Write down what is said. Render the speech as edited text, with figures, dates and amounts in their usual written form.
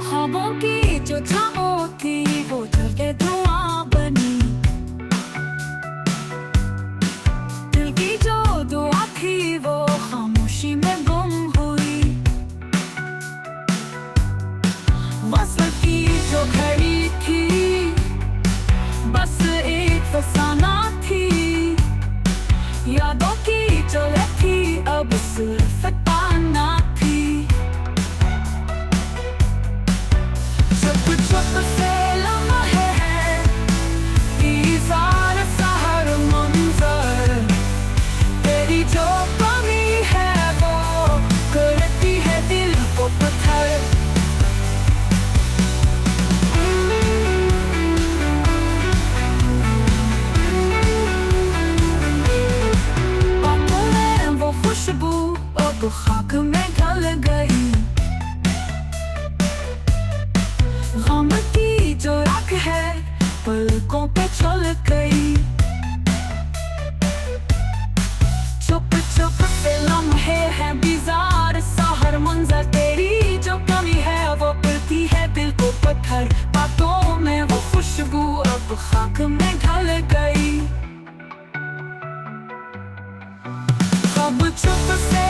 ख्वाबों की जो छाओं थी वो जल के धुआं बनी। दिल की जो दुआ थी वो खामोशी में गुम हुई। वस्ल की जो घड़ी थी बस एक फसाना थी। यादों की जो थी अब सिर्फ ताना थी। चुप चुप से लम्हे हैं इज़ार सा हर मंज़र। तेरी जो कमी है वो करती है दिल को पत्थर। बातों में वो खुशबू अब खाक में ढल गई। गम की जो राख है पलकों पे चल गई। चुप चुप से लम्हे हैं बिजार सा हर मंजर। तेरी जो कमी है वो पड़ती है दिल को पत्थर। बातों में वो खुशबू अब खाक में ढल गई। अब चुप से